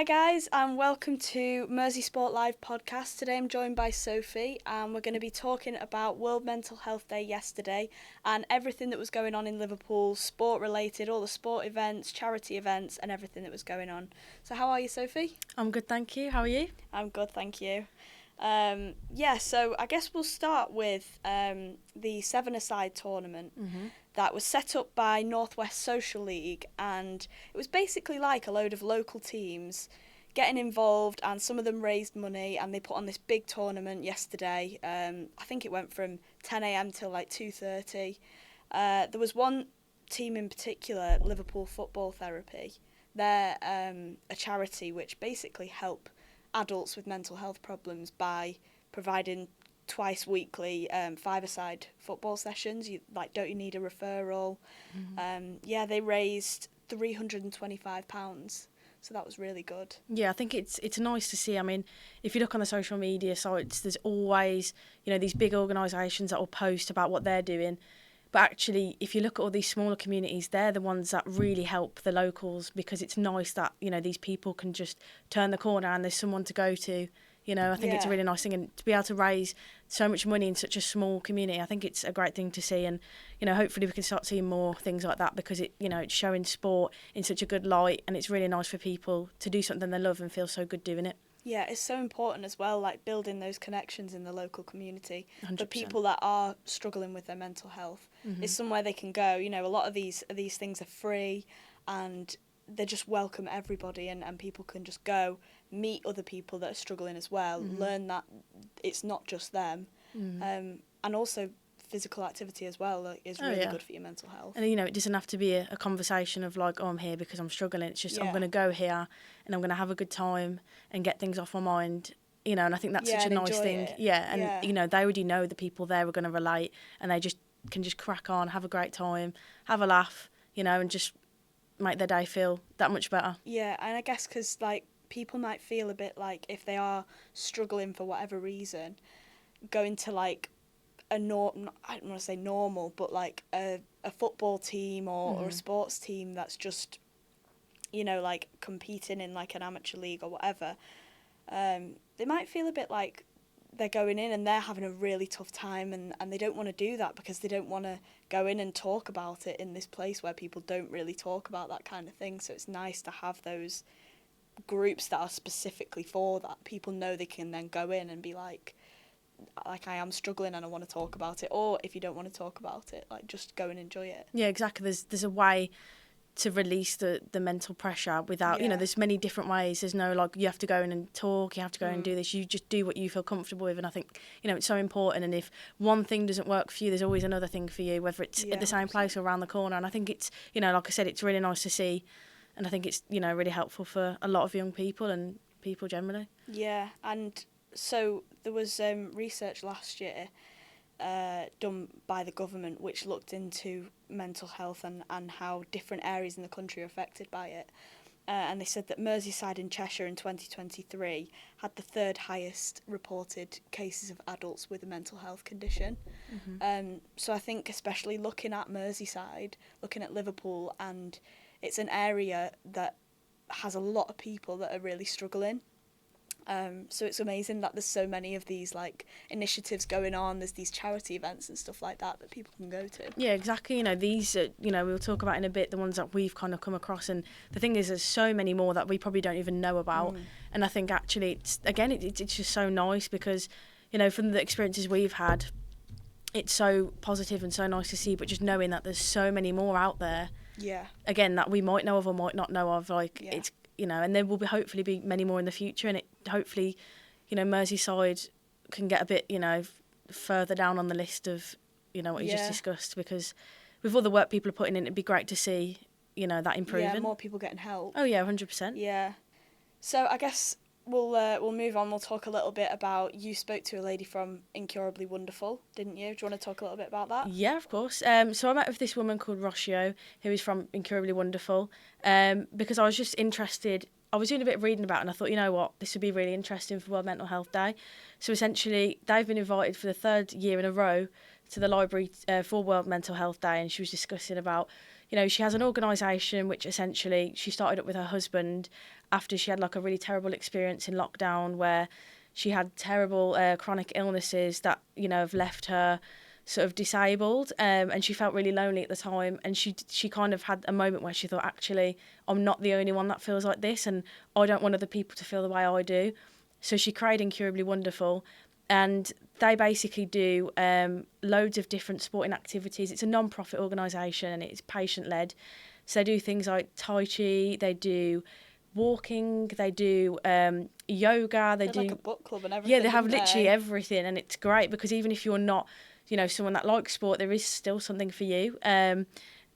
Hi guys, and welcome to Mersey Sport Live podcast. Today I'm joined by Sophie, and we're going to be talking about World Mental Health Day yesterday and everything that was going on in Liverpool, sport related, all the sport events, charity events and everything that was going on. So how are you, Sophie? I'm good, thank you. How are you? I'm good, thank you. So I guess we'll start with the seven-a-side tournament that was set up by North West Social League, and it was basically like a load of local teams getting involved, and some of them raised money, and they put on this big tournament yesterday. I think it went from 10 a.m. till like 2:30. There was one team in particular, Liverpool Football Therapy. They're a charity which basically help adults with mental health problems by providing twice weekly five-a-side football sessions. Don't you need a referral? They raised £325, so that was really good. Yeah, I think it's nice to see. I mean, if you look on the social media sites, there's always, these big organisations that will post about what they're doing. But actually, if you look at all these smaller communities, they're the ones that really help the locals, because it's nice that, these people can just turn the corner and there's someone to go to. I think it's a really nice thing, and to be able to raise so much money in such a small community, I think it's a great thing to see. And, hopefully we can start seeing more things like that, because it's showing sport in such a good light, and it's really nice for people to do something they love and feel so good doing it. Yeah, it's so important as well, like building those connections in the local community 100%. for people that are struggling with their mental health. It's somewhere they can go. A lot of these things are free, and they just welcome everybody, and people can just go meet other people that are struggling as well, learn that it's not just them, and also physical activity as well is really good for your mental health. And it doesn't have to be a conversation of like, oh, I'm here because I'm struggling. It's just I'm going to go here and I'm going to have a good time and get things off my mind. And I think that's such a nice thing. They already know the people there are going to relate, and they just can just crack on, have a great time, have a laugh, and just make their day feel that much better. Yeah, and I guess because people might feel a bit like, if they are struggling for whatever reason, going to I don't want to say normal, but like a football team or a sports team that's just, competing in like an amateur league or whatever, they might feel a bit like they're going in and they're having a really tough time, and they don't want to do that because they don't want to go in and talk about it in this place where people don't really talk about that kind of thing. So it's nice to have those groups that are specifically for that. People know they can then go in and be like I am struggling and I want to talk about it. Or if you don't want to talk about it, just go and enjoy it. Yeah, exactly. There's a way to release the mental pressure without, there's many different ways. There's no you have to go in and talk, you have to go and do this. You just do what you feel comfortable with. And I think, it's so important. And if one thing doesn't work for you, there's always another thing for you, whether it's at the same place or around the corner. And I think it's, like I said, it's really nice to see. And I think it's, really helpful for a lot of young people and people generally. Yeah, and so there was research last year done by the government which looked into mental health and how different areas in the country are affected by it. And they said that Merseyside in Cheshire in 2023 had the third highest reported cases of adults with a mental health condition. So I think especially looking at Merseyside, looking at Liverpool, and it's an area that has a lot of people that are really struggling. So it's amazing that there's so many of these initiatives going on. There's these charity events and stuff like that people can go to. Yeah, exactly. These we'll talk about in a bit, the ones that we've kind of come across, and the thing is there's so many more that we probably don't even know about. And I think actually it's just so nice because from the experiences we've had, it's so positive and so nice to see, but just knowing that there's so many more out there, again, that we might know of or might not know of, it's and there will hopefully be many more in the future, and it hopefully, Merseyside can get a bit, further down on the list of, what you just discussed, because with all the work people are putting in, it'd be great to see, that improving. Yeah, more people getting help. Oh yeah, 100%. Yeah. So I guess we'll move on. We'll talk a little bit about, you spoke to a lady from Incurably Wonderful, didn't you? Do you want to talk a little bit about that? Yeah, of course. So I met with this woman called Rocio, who is from Incurably Wonderful, because I was just interested. I was doing a bit of reading about it, and I thought, you know what, this would be really interesting for World Mental Health Day. So essentially, they've been invited for the third year in a row to the library for World Mental Health Day, and she was discussing about, she has an organisation which essentially she started up with her husband after she had like a really terrible experience in lockdown where she had terrible chronic illnesses that, have left her sort of disabled, and she felt really lonely at the time, and she kind of had a moment where she thought, actually, I'm not the only one that feels like this, and I don't want other people to feel the way I do. So she created Incurably Wonderful, and they basically do loads of different sporting activities. It's a non-profit organisation and it's patient-led. So they do things like Tai Chi, they do walking, they do yoga, they do like a book club and everything. Yeah, they have literally everything, and it's great because even if you're not, someone that likes sport, there is still something for you.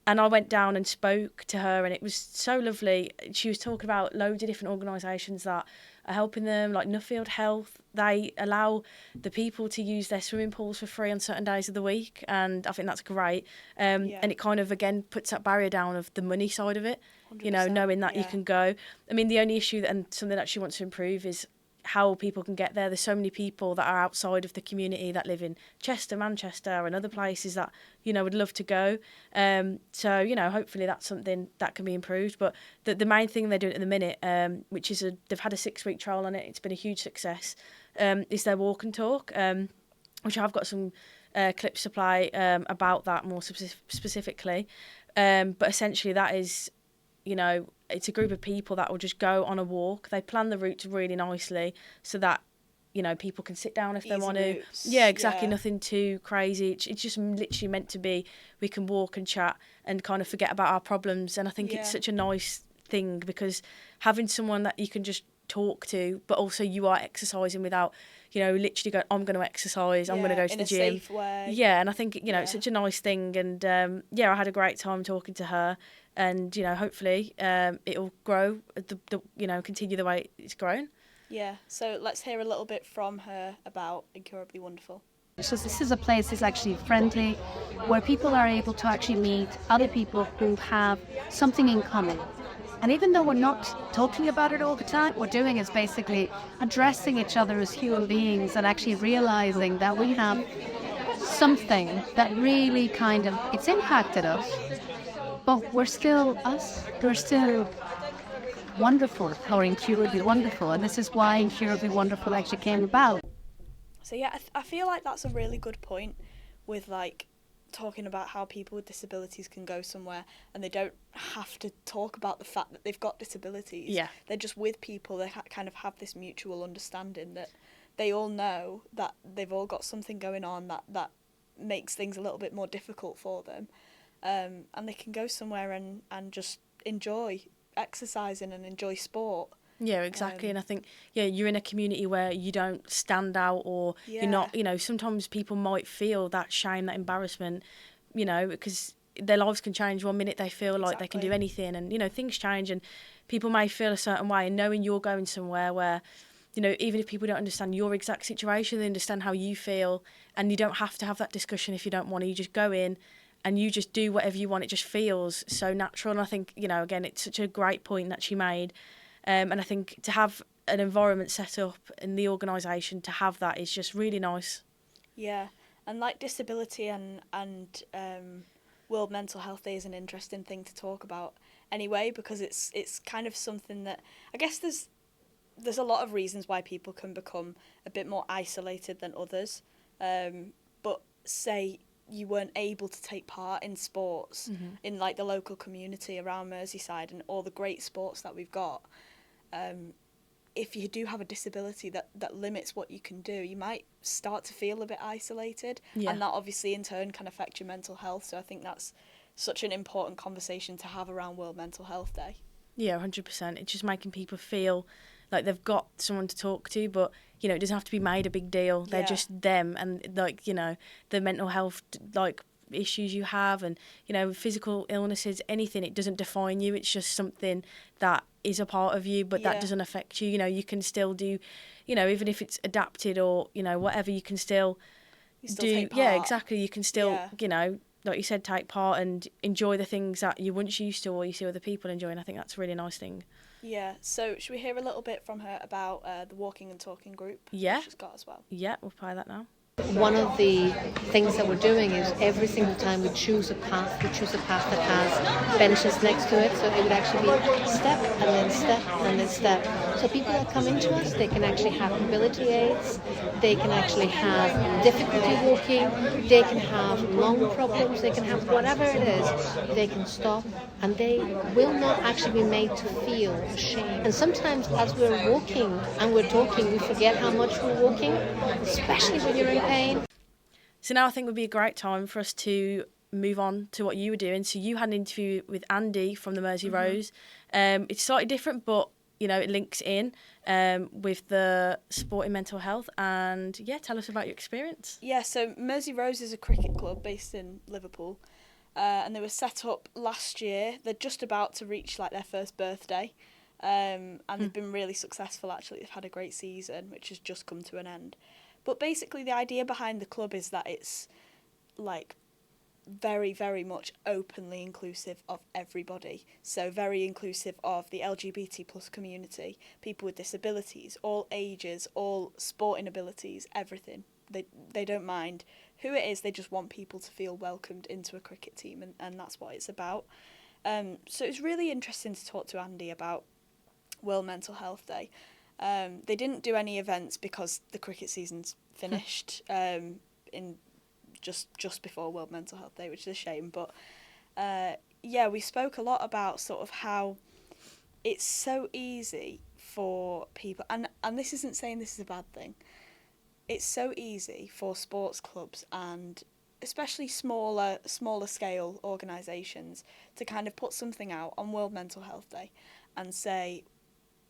And I went down and spoke to her, and it was so lovely. She was talking about loads of different organisations that are helping them, like Nuffield Health. They allow the people to use their swimming pools for free on certain days of the week, and I think that's great. And it kind of, again, puts that barrier down of the money side of it, knowing that you can go. I mean, the only issue, and something that she wants to improve, is how people can get there. There's so many people that are outside of the community that live in Chester, Manchester and other places that, would love to go. So, hopefully that's something that can be improved. But the main thing they're doing at the minute, which is they've had a 6-week trial on it, it's been a huge success, is their walk and talk, which I've got some clips to play about that more specifically. But essentially that is, it's a group of people that will just go on a walk. They plan the routes really nicely so that, people can sit down if they want to. Yeah, exactly. Yeah. Nothing too crazy. It's just literally meant to be, we can walk and chat and kind of forget about our problems. And I think it's such a nice thing because having someone that you can just talk to, but also you are exercising without, literally going, I'm going to exercise, I'm going to go to the gym. In a safe way. Yeah, and I think, it's such a nice thing. And, I had a great time talking to her. And, hopefully it'll grow, continue the way it's grown. Yeah, so let's hear a little bit from her about Incurably Wonderful. So this is a place that's actually friendly, where people are able to actually meet other people who have something in common. And even though we're not talking about it all the time, what we're doing is basically addressing each other as human beings and actually realizing that we have something that really it's impacted us. But we're still us. We're still wonderful, or Incurably Wonderful, and this is why Incurably Wonderful actually came about. So yeah, I feel like that's a really good point with talking about how people with disabilities can go somewhere and they don't have to talk about the fact that they've got disabilities. Yeah. They're just with people, they kind of have this mutual understanding that they all know that they've all got something going on that makes things a little bit more difficult for them. And they can go somewhere and just enjoy exercising and enjoy sport. Yeah, exactly. And I think, you're in a community where you don't stand out or you're not, sometimes people might feel that shame, that embarrassment, because their lives can change. 1 minute they feel like they can do anything and, things change and people may feel a certain way, and knowing you're going somewhere where, even if people don't understand your exact situation, they understand how you feel, and you don't have to have that discussion if you don't want to. You just go in and you just do whatever you want. It just feels so natural. And I think, again, it's such a great point that she made. And I think to have an environment set up in the organisation, to have that is just really nice. Yeah, and disability and World Mental Health Day is an interesting thing to talk about anyway, because it's kind of something that, I guess there's a lot of reasons why people can become a bit more isolated than others. But say you weren't able to take part in sports in the local community around Merseyside and all the great sports that we've got, if you do have a disability that limits what you can do, you might start to feel a bit isolated, and that obviously in turn can affect your mental health. So I think that's such an important conversation to have around World Mental Health Day. Yeah, 100%. It's just making people feel like they've got someone to talk to, but it doesn't have to be made a big deal. They're just them, and the mental health issues you have, and physical illnesses, anything, it doesn't define you. It's just something that is a part of you, but that doesn't affect you. You can still do, even if it's adapted or whatever, you can still do. Yeah, exactly. You can still like you said, take part and enjoy the things that you once used to or you see other people enjoying. I think that's a really nice thing. Yeah, so should we hear a little bit from her about the walking and talking group that she's got as well? Yeah, we'll play that now. One of the things that we're doing is every single time we choose a path that has benches next to it. So it would actually be step and then step and then step. So people that come into us, they can actually have mobility aids, they can actually have difficulty walking, they can have lung problems, they can have whatever it is, they can stop and they will not actually be made to feel ashamed. And sometimes as we're walking and we're talking, we forget how much we're walking, especially when you're in pain. So now I think would be a great time for us to move on to what you were doing. So you had an interview with Andi from the Mersey Rose. It's slightly different, but you know it links in with the sport and mental health. And yeah, tell us about your experience. Yeah, so Mersey Rose is a cricket club based in Liverpool, and they were set up last year. They're just about to reach like their first birthday, and they've been really successful. Actually, they've had a great season, which has just come to an end. But basically, the idea behind the club is that it's like very, very much openly inclusive of everybody. So very inclusive of the LGBT plus community, people with disabilities, all ages, all sporting abilities, everything. They don't mind who it is. They just want people to feel welcomed into a cricket team, and that's what it's about. So it's really interesting to talk to Andi about World Mental Health Day. They didn't do any events because the cricket season's finished in just before World Mental Health Day, which is a shame. But yeah, we spoke a lot about sort of how it's so easy for people, and this isn't saying this is a bad thing. It's so easy for sports clubs and especially smaller scale organisations to kind of put something out on World Mental Health Day and say,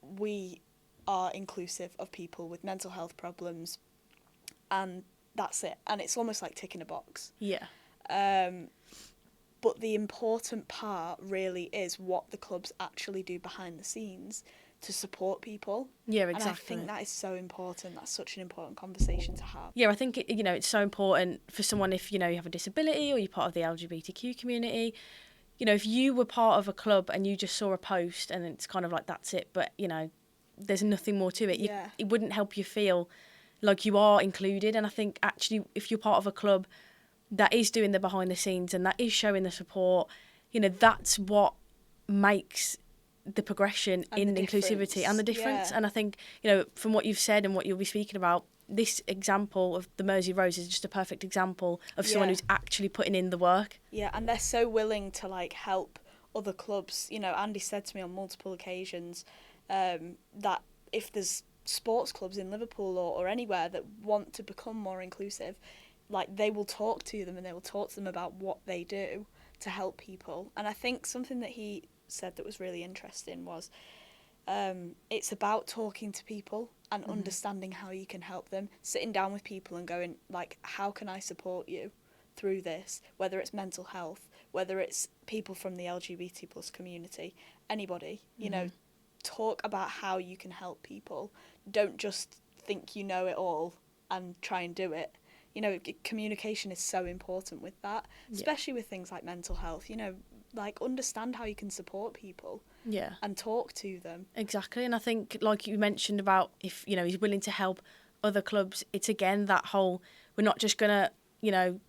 we are inclusive of people with mental health problems, and that's it. And it's almost like ticking a box. Yeah. But the important part really is what the clubs actually do behind the scenes to support people. Yeah, exactly. And I think that is so important. That's such an important conversation to have. Yeah, I think it's so important for someone if you have a disability or you're part of the LGBTQ community. If you were part of a club and you just saw a post and it's kind of like that's it, but there's nothing more to it. It wouldn't help you feel like you are included. And I think actually if you're part of a club that is doing the behind the scenes and that is showing the support, that's what makes the progression in inclusivity and the difference. And I think, from what you've said and what you'll be speaking about, this example of the Mersey Rose is just a perfect example of someone who's actually putting in the work. Yeah, and they're so willing to help other clubs. Andi said to me on multiple occasions that if there's sports clubs in Liverpool or anywhere that want to become more inclusive, they will talk to them and they will talk to them about what they do to help people. And I think something that he said that was really interesting was it's about talking to people and understanding how you can help them, sitting down with people and going how can I support you through this, whether it's mental health, whether it's people from the LGBT plus community, anybody, talk about how you can help people. Don't just think you know it all and try and do it. Communication is so important with that, especially with things like mental health. Understand how you can support people. Yeah. And talk to them. Exactly. And I think, like you mentioned about if, he's willing to help other clubs, it's again that whole, we're not just going to,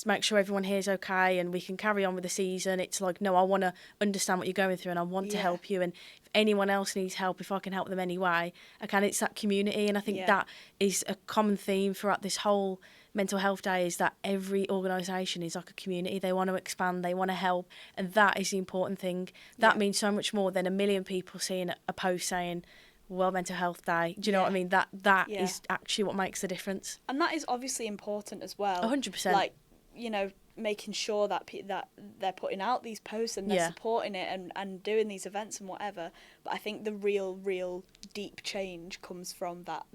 make sure everyone here is okay and we can carry on with the season. It's no, I want to understand what you're going through and I want to help you. And if anyone else needs help, if I can help them anyway, I can. It's that community. And I think that is a common theme throughout this whole Mental Health Day, is that every organisation is like a community. They want to expand, they want to help, and that is the important thing. That means so much more than a million people seeing a post saying World Mental Health Day. Do you know what I mean? That is actually what makes the difference. And that is obviously important as well. 100%. Making sure that that they're putting out these posts and they're supporting it and doing these events and whatever. But I think the real deep change comes from that,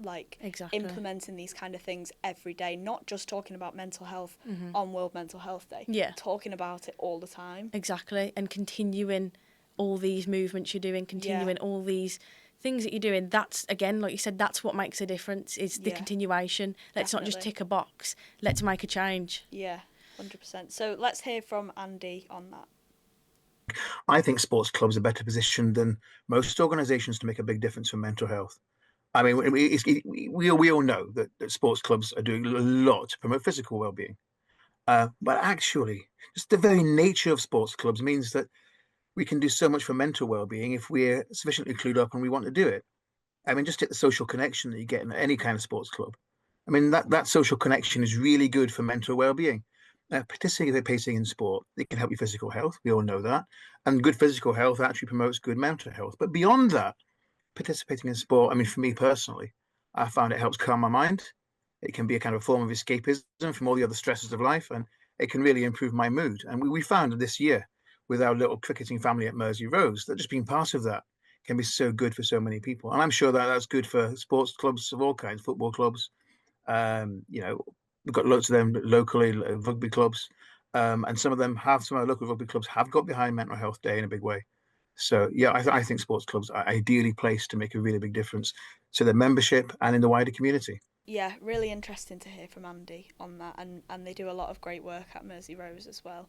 implementing these kind of things every day, not just talking about mental health on World Mental Health Day. Yeah. Talking about it all the time. Exactly. And continuing all these movements you're doing, continuing all these things that you're doing. That's, again, like you said, that's what makes a difference, is the continuation. Let's not just tick a box. Let's make a change. Yeah. 100%. So let's hear from Andi on that. I think sports clubs are better positioned than most organisations to make a big difference for mental health. I mean, we all know that sports clubs are doing a lot to promote physical well-being. But actually, just the very nature of sports clubs means that we can do so much for mental well-being if we're sufficiently clued up and we want to do it. I mean, just take the social connection that you get in any kind of sports club. I mean, that social connection is really good for mental well-being. Participating in sport, it can help your physical health. We all know that. And good physical health actually promotes good mental health. But beyond that, participating in sport, I mean, for me personally, I found it helps calm my mind. It can be a kind of form of escapism from all the other stresses of life, and it can really improve my mood. And we found this year with our little cricketing family at Mersey Rose that just being part of that can be so good for so many people. And I'm sure that that's good for sports clubs of all kinds, football clubs. You know, we've got lots of them locally, rugby clubs, and some of our local rugby clubs have got behind Mental Health Day in a big way. So yeah, I think sports clubs are ideally placed to make a really big difference to their membership and in the wider community. Yeah, really interesting to hear from Andi on that, and they do a lot of great work at Mersey Rose as well.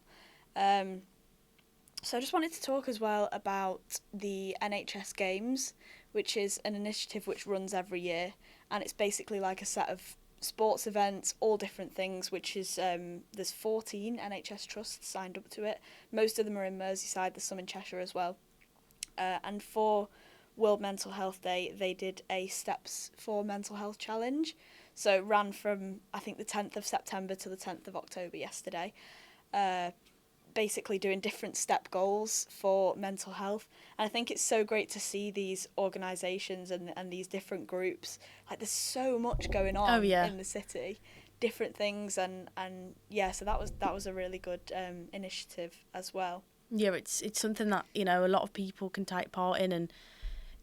So I just wanted to talk as well about the NHS Games, which is an initiative which runs every year, and it's basically like a set of sports events, all different things, which is there's 14 NHS trusts signed up to it. Most of them are in Merseyside, there's some in Cheshire as well. And for World Mental Health Day, they did a Steps for Mental Health challenge. So it ran from, I think, the 10th of September to the 10th of October yesterday. Basically doing different step goals for mental health. And I think it's so great to see these organisations and these different groups. Like, there's so much going on in the city, different things, and yeah, so that was a really good initiative as well. Yeah, it's something that, you know, a lot of people can take part in, and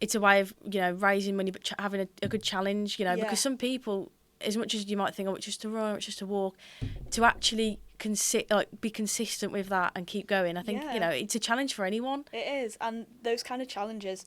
it's a way of, you know, raising money but having a good challenge, you know, because some people, as much as you might think, oh, it's just a run, it's just a walk, to actually be consistent with that and keep going. I think, you know, it's a challenge for anyone. It is, and those kind of challenges,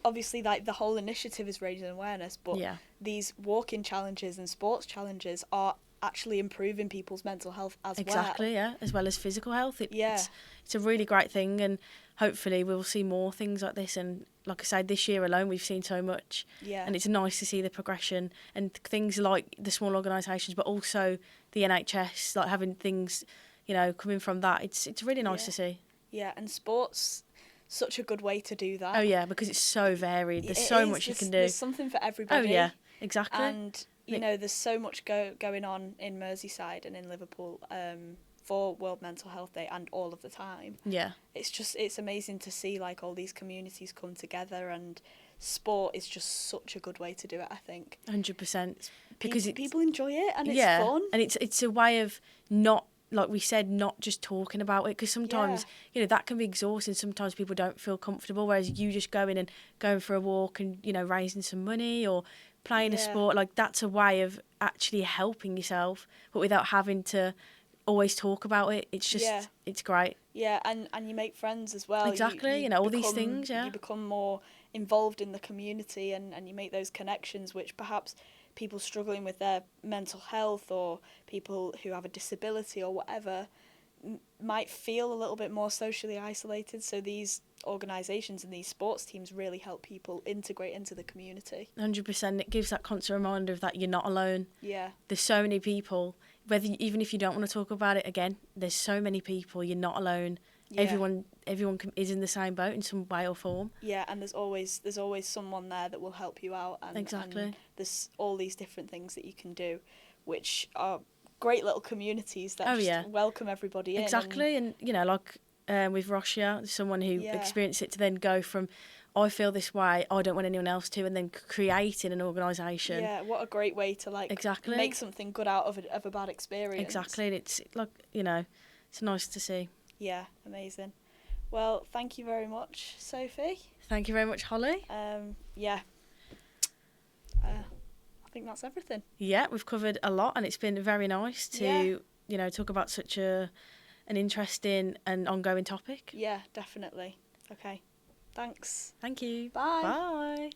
obviously, like, the whole initiative is raising awareness, but these walking challenges and sports challenges are actually improving people's mental health as well. Exactly, yeah, as well as physical health. It's a really great thing, and hopefully we'll see more things like this. And like I said, this year alone we've seen so much, and it's nice to see the progression and things like the small organisations, but also the NHS, like having things, you know, coming from that. It's really nice to see. Yeah, and sports, such a good way to do that. Oh yeah, because it's so varied. There's so much you can do. There's something for everybody. Oh yeah, exactly. And you know, there's so much going on in Merseyside and in Liverpool for World Mental Health Day and all of the time. Yeah. It's amazing to see, like, all these communities come together, and sport is just such a good way to do it, I think. 100%. Because people enjoy it, and it's fun. And it's a way of not, like we said, not just talking about it, because sometimes, you know, that can be exhausting. Sometimes people don't feel comfortable, whereas you just going for a walk and, you know, raising some money or playing a sport, like, that's a way of actually helping yourself, but without having to always talk about it. It's just, it's great. Yeah, and you make friends as well. Exactly, you know, all these things, You become more involved in the community, and you make those connections, which perhaps people struggling with their mental health or people who have a disability or whatever might feel a little bit more socially isolated. So these organisations and these sports teams really help people integrate into the community. 100%. It gives that constant reminder of that you're not alone. Yeah. There's so many people, even if you don't want to talk about it, again, there's so many people, you're not alone. Yeah. Everyone is in the same boat in some way or form. Yeah, and there's always someone there that will help you out. And, exactly. And there's all these different things that you can do, which are great little communities that welcome everybody in. Exactly, and you know, like with Rocio, someone who experienced it to then go from, I feel this way, I don't want anyone else to, and then creating an organisation. Yeah, what a great way to make something good out of a bad experience. Exactly, and it's like, you know, it's nice to see. Yeah, amazing. Well, thank you very much, Sophie. Thank you very much, Holly. I think that's everything. Yeah, we've covered a lot, and it's been very nice to, you know, talk about such an interesting and ongoing topic. Yeah, definitely. Okay. Thanks. Thank you. Bye. Bye.